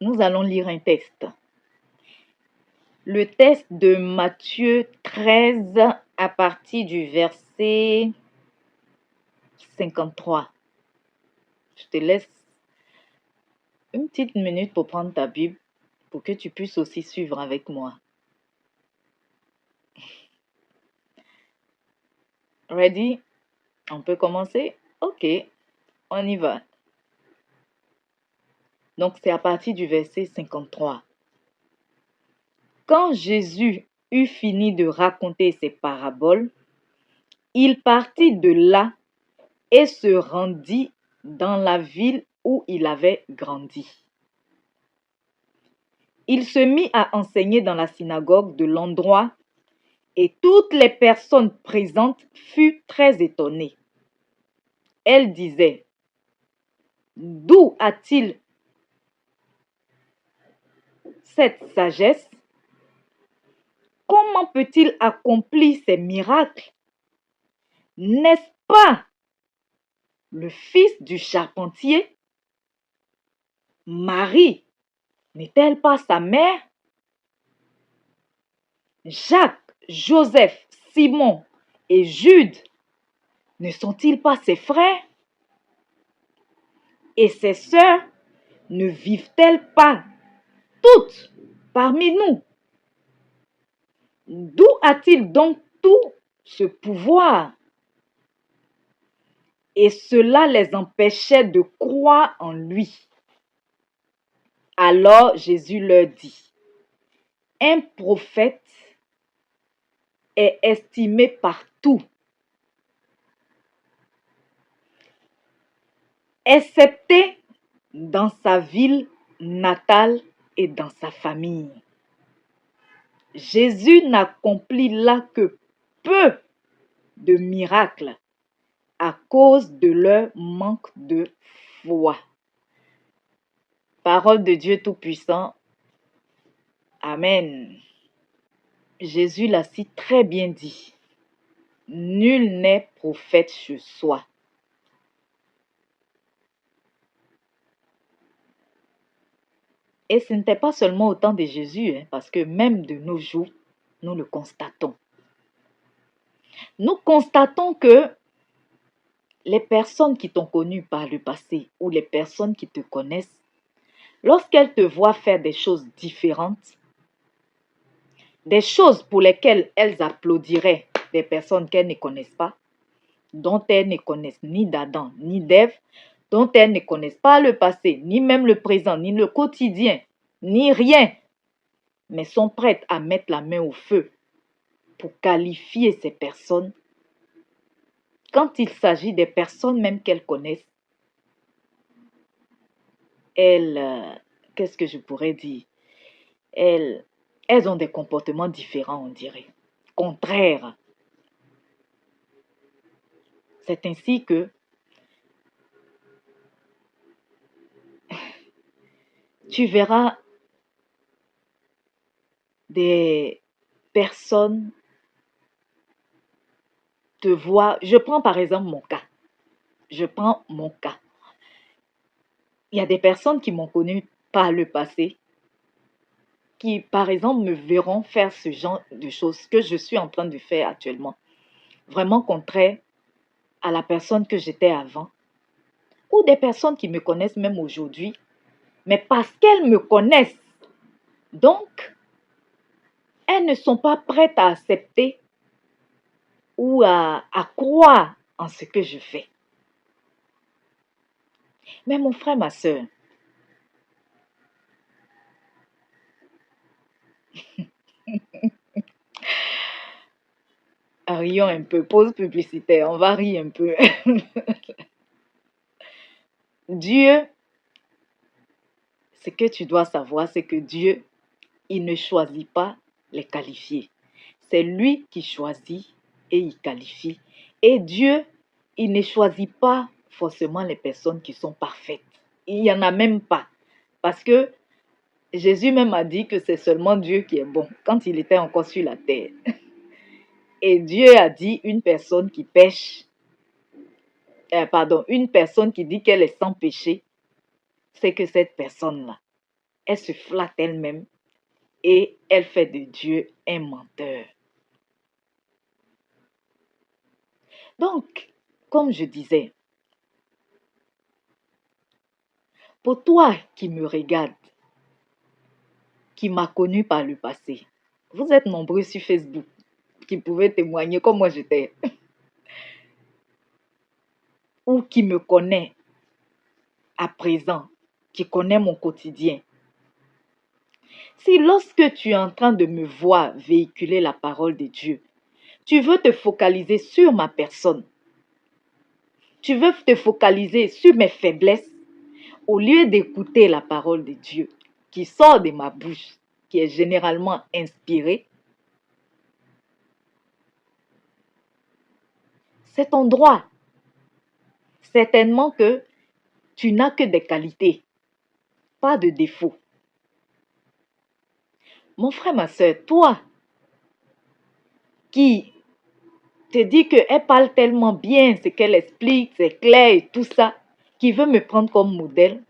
Nous allons lire un texte. Le texte de Matthieu 13 à partir du verset 53. Je te laisse une petite minute pour prendre ta Bible pour que tu puisses aussi suivre avec moi. Ready? On peut commencer? Ok, on y va. Donc c'est à partir du verset 53. Quand Jésus eut fini de raconter ses paraboles, il partit de là et se rendit dans la ville où il avait grandi. Il se mit à enseigner dans la synagogue de l'endroit et toutes les personnes présentes furent très étonnées. Elles disaient: d'où a-t-il cette sagesse? Comment peut-il accomplir ces miracles? N'est-ce pas le fils du charpentier? Marie n'est-elle pas sa mère? Jacques, Joseph, Simon et Jude ne sont-ils pas ses frères? Et ses sœurs ne vivent-elles pas toutes parmi nous? D'où a-t-il donc tout ce pouvoir? Et cela les empêchait de croire en lui. Alors Jésus leur dit: un prophète est estimé partout, excepté dans sa ville natale et dans sa famille. Jésus n'accomplit là que peu de miracles à cause de leur manque de foi. Parole de Dieu Tout-Puissant. Amen. Jésus l'a si très bien dit. Nul n'est prophète chez soi. Et ce n'était pas seulement au temps de Jésus, parce que même de nos jours, nous le constatons. Nous constatons que les personnes qui t'ont connu par le passé ou les personnes qui te connaissent, lorsqu'elles te voient faire des choses différentes, des choses pour lesquelles elles applaudiraient des personnes qu'elles ne connaissent pas, dont elles ne connaissent ni d'Adam ni d'Ève, dont elles ne connaissent pas le passé, ni même le présent, ni le quotidien, ni rien, mais sont prêtes à mettre la main au feu pour qualifier ces personnes. Quand il s'agit des personnes même qu'elles connaissent, elles, qu'est-ce que je pourrais dire? Elles ont des comportements différents, on dirait, contraires. C'est ainsi que tu verras des personnes te voir. Je prends par exemple mon cas. Il y a des personnes qui m'ont connu par le passé, qui par exemple me verront faire ce genre de choses que je suis en train de faire actuellement, vraiment contraire à la personne que j'étais avant, ou des personnes qui me connaissent même aujourd'hui, mais parce qu'elles me connaissent, donc elles ne sont pas prêtes à accepter ou à croire en ce que je fais. Mais mon frère, ma soeur, rions un peu, pause publicitaire, on va rire un peu. Dieu, ce que tu dois savoir, c'est que Dieu, il ne choisit pas les qualifiés. C'est lui qui choisit et il qualifie. Et Dieu, il ne choisit pas forcément les personnes qui sont parfaites. Il n'y en a même pas. Parce que Jésus même a dit que c'est seulement Dieu qui est bon quand il était encore sur la terre. Et Dieu a dit une personne qui pêche, une personne qui dit qu'elle est sans péché, c'est que cette personne-là, elle se flatte elle-même et elle fait de Dieu un menteur. Donc, comme je disais, pour toi qui me regarde, qui m'a connu par le passé, vous êtes nombreux sur Facebook qui pouvaient témoigner comme moi j'étais, ou qui me connaît à présent, qui connaît mon quotidien. Si lorsque tu es en train de me voir véhiculer la parole de Dieu, tu veux te focaliser sur ma personne, tu veux te focaliser sur mes faiblesses, au lieu d'écouter la parole de Dieu qui sort de ma bouche, qui est généralement inspirée, c'est ton droit. Certainement que tu n'as que des qualités, pas de défauts. Mon frère, ma soeur, toi qui te dis qu'elle parle tellement bien, ce qu'elle explique, c'est clair et tout ça, qui veut me prendre comme modèle,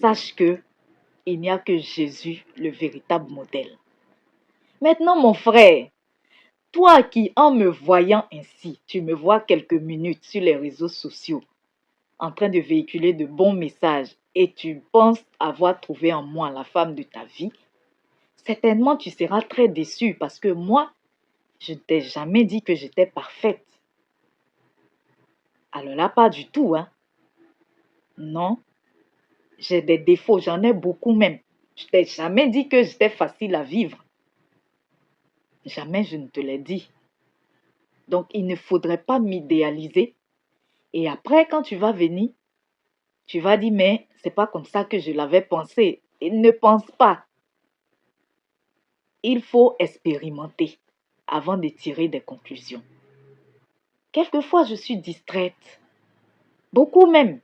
sache que il n'y a que Jésus, le véritable modèle. Maintenant, mon frère, toi qui, en me voyant ainsi, tu me vois quelques minutes sur les réseaux sociaux, en train de véhiculer de bons messages, et tu penses avoir trouvé en moi la femme de ta vie, certainement tu seras très déçu parce que moi, je ne t'ai jamais dit que j'étais parfaite. Alors là, pas du tout, hein. Non, j'ai des défauts, j'en ai beaucoup même. Je t'ai jamais dit que j'étais facile à vivre. Jamais je ne te l'ai dit. Donc, il ne faudrait pas m'idéaliser. Et après, quand tu vas venir, tu vas dire, mais c'est pas comme ça que je l'avais pensé. Et ne pense pas. Il faut expérimenter avant de tirer des conclusions. Quelquefois, je suis distraite. Beaucoup même.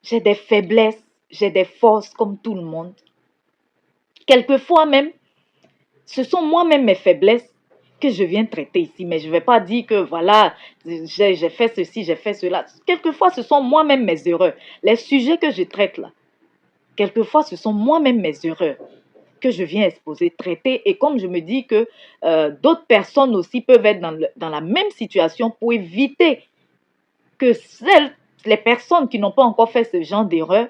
J'ai des faiblesses, j'ai des forces comme tout le monde. Quelquefois même, ce sont moi-même mes faiblesses que je viens traiter ici. Mais je ne vais pas dire que voilà, j'ai fait ceci, j'ai fait cela. Quelquefois, ce sont moi-même mes erreurs. Les sujets que je traite là, quelquefois, ce sont moi-même mes erreurs que je viens exposer, traiter. Et comme je me dis que d'autres personnes aussi peuvent être dans la même situation pour éviter que les personnes qui n'ont pas encore fait ce genre d'erreur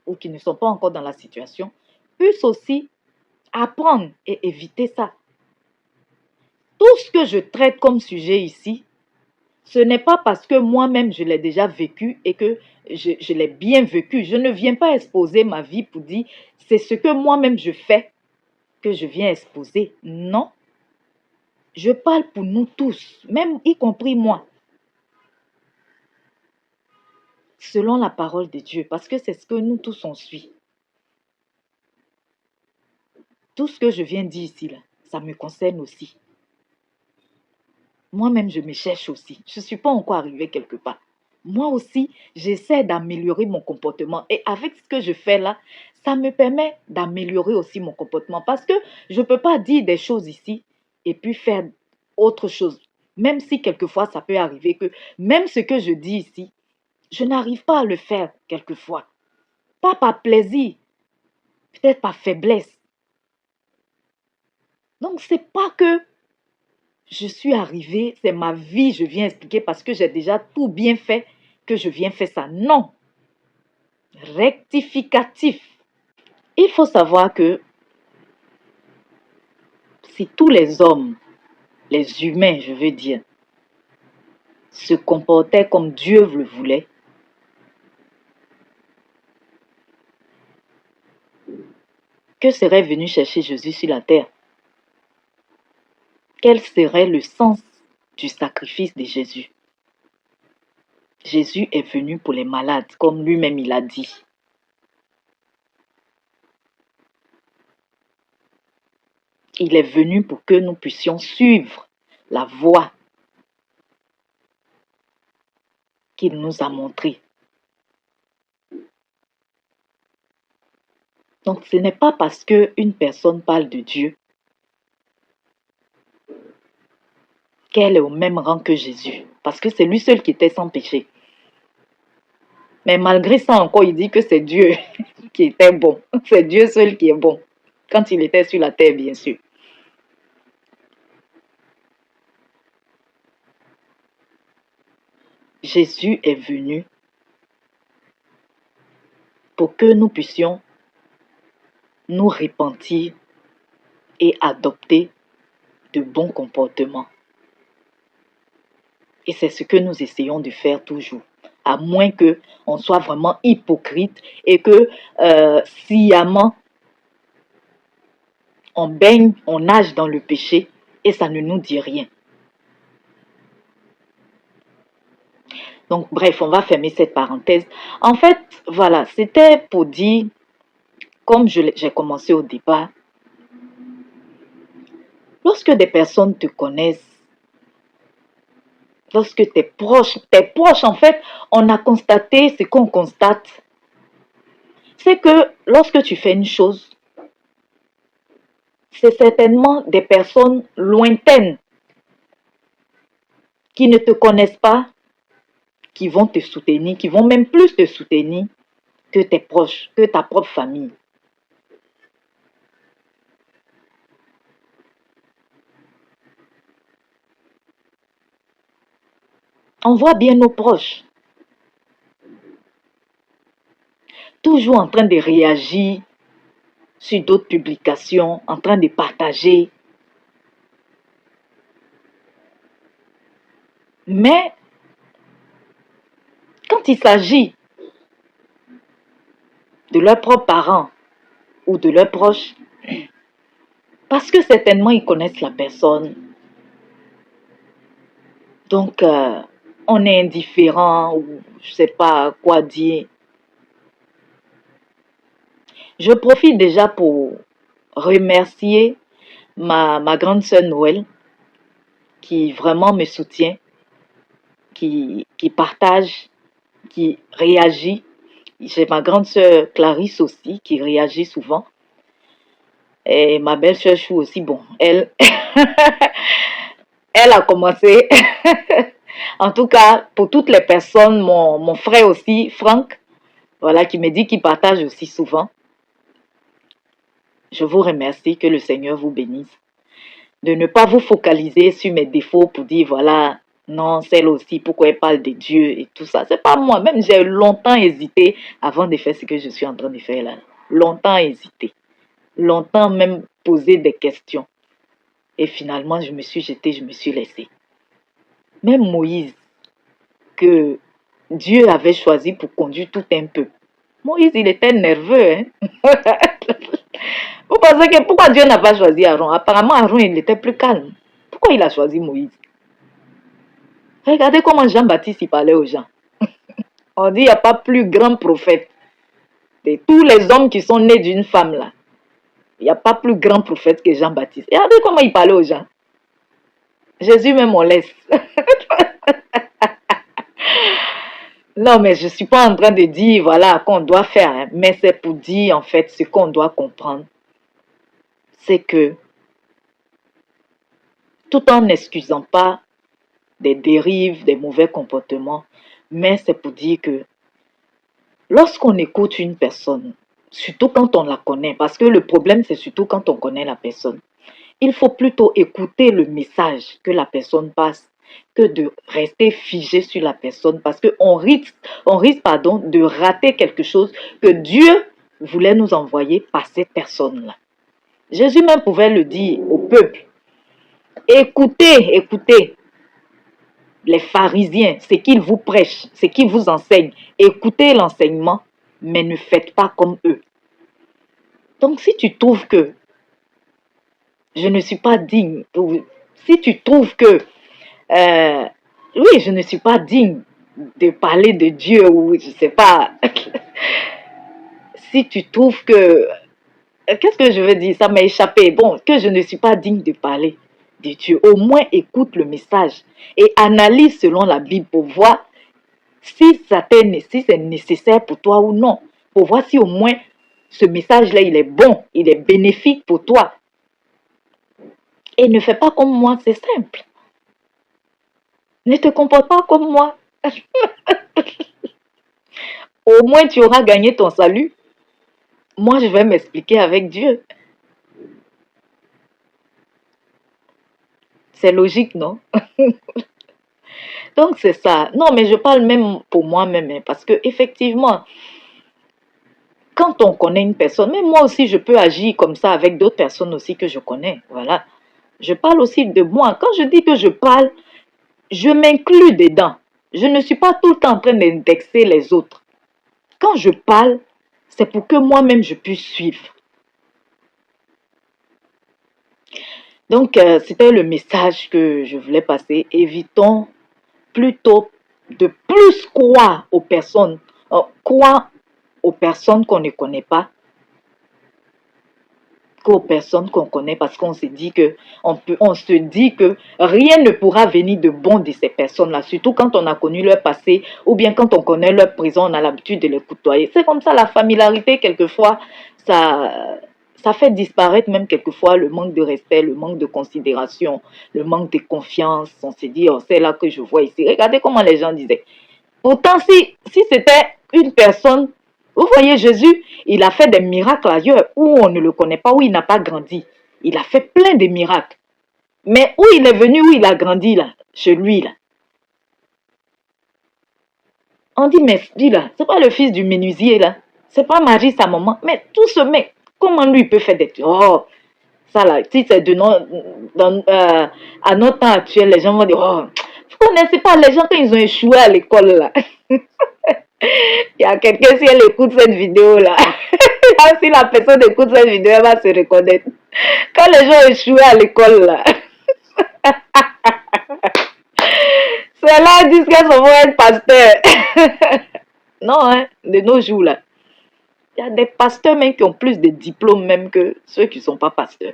ou qui ne sont pas encore dans la situation puissent aussi apprendre et éviter ça. Tout ce que je traite comme sujet ici, ce n'est pas parce que moi-même je l'ai déjà vécu et que je l'ai bien vécu. Je ne viens pas exposer ma vie pour dire c'est ce que moi-même je fais que je viens exposer. Non, je parle pour nous tous, même y compris moi, selon la parole de Dieu, parce que c'est ce que nous tous on suit. Tout ce que je viens dire ici, là, ça me concerne aussi. Moi-même, je me cherche aussi. Je ne suis pas encore arrivée quelque part. Moi aussi, j'essaie d'améliorer mon comportement. Et avec ce que je fais là, ça me permet d'améliorer aussi mon comportement. Parce que je ne peux pas dire des choses ici et puis faire autre chose. Même si quelquefois, ça peut arriver que même ce que je dis ici, je n'arrive pas à le faire quelquefois. Pas par plaisir, peut-être par faiblesse. Donc, ce n'est pas que je suis arrivée, c'est ma vie, je viens expliquer parce que j'ai déjà tout bien fait que je viens faire ça. Non, rectificatif. Il faut savoir que si tous les hommes, les humains, je veux dire, se comportaient comme Dieu le voulait, que serait venu chercher Jésus sur la terre? Quel serait le sens du sacrifice de Jésus? Jésus est venu pour les malades, comme lui-même il a dit. Il est venu pour que nous puissions suivre la voie qu'il nous a montrée. Donc, ce n'est pas parce qu'une personne parle de Dieu qu'elle est au même rang que Jésus. Parce que c'est lui seul qui était sans péché. Mais malgré ça encore, il dit que c'est Dieu qui était bon. C'est Dieu seul qui est bon. Quand il était sur la terre, bien sûr. Jésus est venu pour que nous puissions nous repentir et adopter de bons comportements. Et c'est ce que nous essayons de faire toujours. À moins qu'on soit vraiment hypocrite et que sciemment on baigne, on nage dans le péché et ça ne nous dit rien. Donc bref, on va fermer cette parenthèse. En fait, voilà, c'était pour dire, comme j'ai commencé au départ, lorsque des personnes te connaissent, lorsque tes proches en fait, on a constaté ce qu'on constate, c'est que lorsque tu fais une chose, c'est certainement des personnes lointaines qui ne te connaissent pas, qui vont te soutenir, qui vont même plus te soutenir que tes proches, que ta propre famille. On voit bien nos proches, toujours en train de réagir sur d'autres publications, en train de partager. Mais quand il s'agit de leurs propres parents ou de leurs proches, parce que certainement ils connaissent la personne, donc on est indifférent ou je ne sais pas quoi dire. Je profite déjà pour remercier ma grande sœur Noël qui vraiment me soutient, qui partage, qui réagit. J'ai ma grande sœur Clarisse aussi qui réagit souvent. Et ma belle-sœur Chou aussi, bon, elle, elle a commencé. En tout cas, pour toutes les personnes, mon frère aussi, Franck, voilà, qui me dit qu'il partage aussi souvent. Je vous remercie, que le Seigneur vous bénisse. De ne pas vous focaliser sur mes défauts pour dire, voilà, non, celle aussi, pourquoi elle parle de Dieu et tout ça. C'est pas moi. Même j'ai longtemps hésité avant de faire ce que je suis en train de faire là. Longtemps hésité. Longtemps même posé des questions. Et finalement, je me suis jetée, je me suis laissée. Même Moïse, que Dieu avait choisi pour conduire tout un peuple. Moïse, il était nerveux. Hein? Vous pensez que pourquoi Dieu n'a pas choisi Aaron? Apparemment, Aaron, il était plus calme. Pourquoi il a choisi Moïse? Regardez comment Jean-Baptiste il parlait aux gens. On dit qu'il n'y a pas plus grand prophète. De tous les hommes qui sont nés d'une femme là, il n'y a pas plus grand prophète que Jean-Baptiste. Regardez comment il parlait aux gens. Jésus même on laisse. Non, mais je ne suis pas en train de dire, voilà, qu'on doit faire. Hein, mais c'est pour dire, en fait, ce qu'on doit comprendre. C'est que, tout en n'excusant pas des dérives, des mauvais comportements, mais c'est pour dire que, lorsqu'on écoute une personne, surtout quand on la connaît, parce que le problème, c'est surtout quand on connaît la personne, il faut plutôt écouter le message que la personne passe que de rester figé sur la personne parce qu'on risque, de rater quelque chose que Dieu voulait nous envoyer par cette personne-là. Jésus même pouvait le dire au peuple. Écoutez les pharisiens, ce qu'ils vous prêchent, ce qu'ils vous enseignent. Écoutez l'enseignement, mais ne faites pas comme eux. Donc si tu trouves que je ne suis pas digne, ou si tu trouves que oui, je ne suis pas digne de parler de Dieu ou je ne sais pas. Si tu trouves que, qu'est-ce que je veux dire, ça m'a échappé, bon, que je ne suis pas digne de parler de Dieu, au moins écoute le message et analyse selon la Bible pour voir si c'est nécessaire pour toi ou non, pour voir si au moins ce message-là, il est bon, il est bénéfique pour toi. Et ne fais pas comme moi, c'est simple. Ne te comporte pas comme moi. Au moins, tu auras gagné ton salut. Moi, je vais m'expliquer avec Dieu. C'est logique, non? Donc, c'est ça. Non, mais je parle même pour moi-même, hein, parce que effectivement, quand on connaît une personne, même moi aussi, je peux agir comme ça avec d'autres personnes aussi que je connais. Voilà. Je parle aussi de moi. Quand je dis que je parle, je m'inclus dedans. Je ne suis pas tout le temps en train d'indexer les autres. Quand je parle, c'est pour que moi-même je puisse suivre. Donc, c'était le message que je voulais passer. Évitons plutôt de plus croire aux personnes qu'on ne connaît pas qu'aux personnes qu'on connaît parce qu'on se dit que on se dit que rien ne pourra venir de bon de ces personnes-là, surtout quand on a connu leur passé ou bien quand on connaît leur présent, on a l'habitude de les côtoyer. C'est comme ça la familiarité quelquefois, ça fait disparaître même quelquefois le manque de respect, le manque de considération, le manque de confiance. On se dit oh, c'est là que je vois ici. Regardez comment les gens disaient. Pourtant si c'était une personne, vous voyez Jésus, il a fait des miracles ailleurs où on ne le connaît pas, où il n'a pas grandi. Il a fait plein de miracles. Mais où il est venu, où il a grandi là, chez lui là. On dit mais lui là, c'est pas le fils du menuisier là. C'est pas Marie sa maman. Mais tout ce mec, comment lui il peut faire des trucs? Oh, ça là, si c'est à notre temps actuel, les gens vont dire oh, vous connaissez pas les gens quand ils ont échoué à l'école là. Il y a quelqu'un, si elle écoute cette vidéo-là, si la personne écoute cette vidéo, elle va se reconnaître. Quand les gens échouent à l'école, là, c'est là qu'ils disent qu'elles vont être pasteurs. Non, hein, de nos jours, là. Il y a des pasteurs même qui ont plus de diplômes même que ceux qui ne sont pas pasteurs.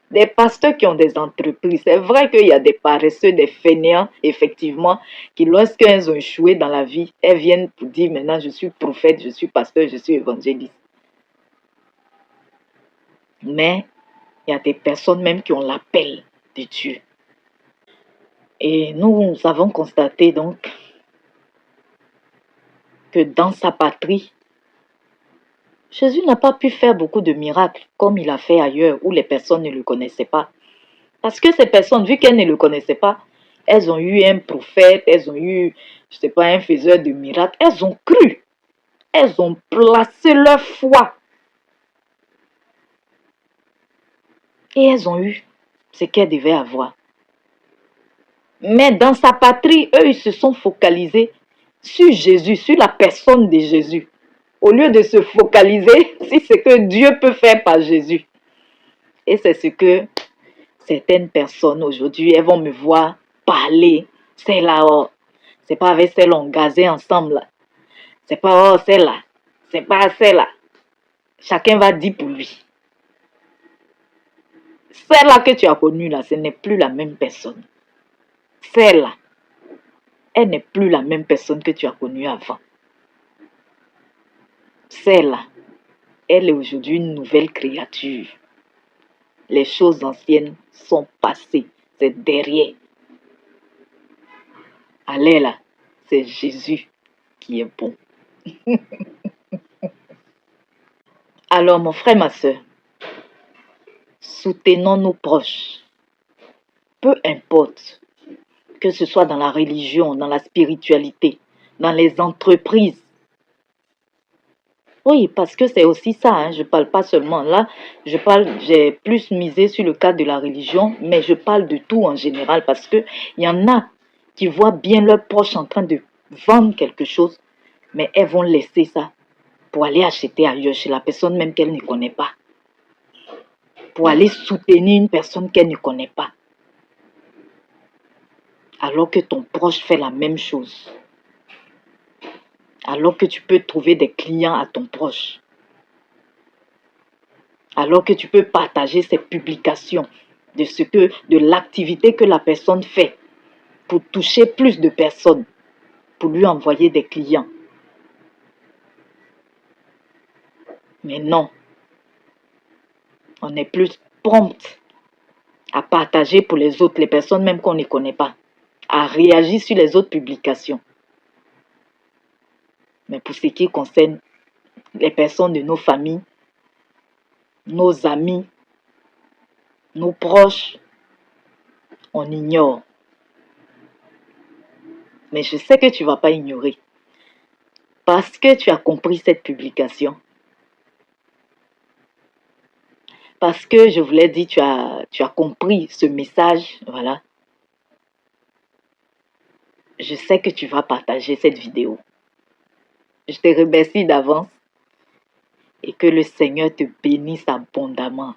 Des pasteurs qui ont des entreprises. C'est vrai qu'il y a des paresseux, des fainéants, effectivement, qui lorsqu'elles ont échoué dans la vie, elles viennent pour dire maintenant je suis prophète, je suis pasteur, je suis évangéliste. Mais il y a des personnes même qui ont l'appel de Dieu. Et nous avons constaté donc que dans sa patrie, Jésus n'a pas pu faire beaucoup de miracles comme il a fait ailleurs où les personnes ne le connaissaient pas. Parce que ces personnes, vu qu'elles ne le connaissaient pas, elles ont eu un prophète, elles ont eu, je ne sais pas, un faiseur de miracles. Elles ont cru. Elles ont placé leur foi. Et elles ont eu ce qu'elles devaient avoir. Mais dans sa patrie, eux, ils se sont focalisés sur Jésus, sur la personne de Jésus. Au lieu de se focaliser sur ce que Dieu peut faire par Jésus. Et c'est ce que certaines personnes aujourd'hui, elles vont me voir parler. C'est là, oh, c'est pas avec celle on gazait ensemble là. C'est pas, oh, c'est là. C'est pas celle-là. Chacun va dire pour lui. Celle-là que tu as connue là, ce n'est plus la même personne. Celle-là, elle n'est plus la même personne que tu as connue avant. Celle-là, elle est aujourd'hui une nouvelle créature. Les choses anciennes sont passées. C'est derrière. Allez là, c'est Jésus qui est bon. Alors mon frère, ma soeur, soutenons nos proches. Peu importe, que ce soit dans la religion, dans la spiritualité, dans les entreprises. Oui, parce que c'est aussi ça, hein, je ne parle pas seulement là, j'ai plus misé sur le cas de la religion, mais je parle de tout en général parce qu'il y en a qui voient bien leurs proches en train de vendre quelque chose, mais elles vont laisser ça pour aller acheter ailleurs chez la personne même qu'elle ne connaît pas, pour aller soutenir une personne qu'elle ne connaît pas, alors que ton proche fait la même chose. Alors que tu peux trouver des clients à ton proche. Alors que tu peux partager ses publications de l'activité que la personne fait pour toucher plus de personnes, pour lui envoyer des clients. Mais non, on est plus prompt à partager pour les autres, les personnes même qu'on ne connaît pas, à réagir sur les autres publications. Mais pour ce qui concerne les personnes de nos familles, nos amis, nos proches, on ignore. Mais je sais que tu ne vas pas ignorer. Parce que tu as compris cette publication. Parce que je vous l'ai dit, tu as compris ce message. Voilà. Je sais que tu vas partager cette vidéo. Je te remercie d'avance et que le Seigneur te bénisse abondamment.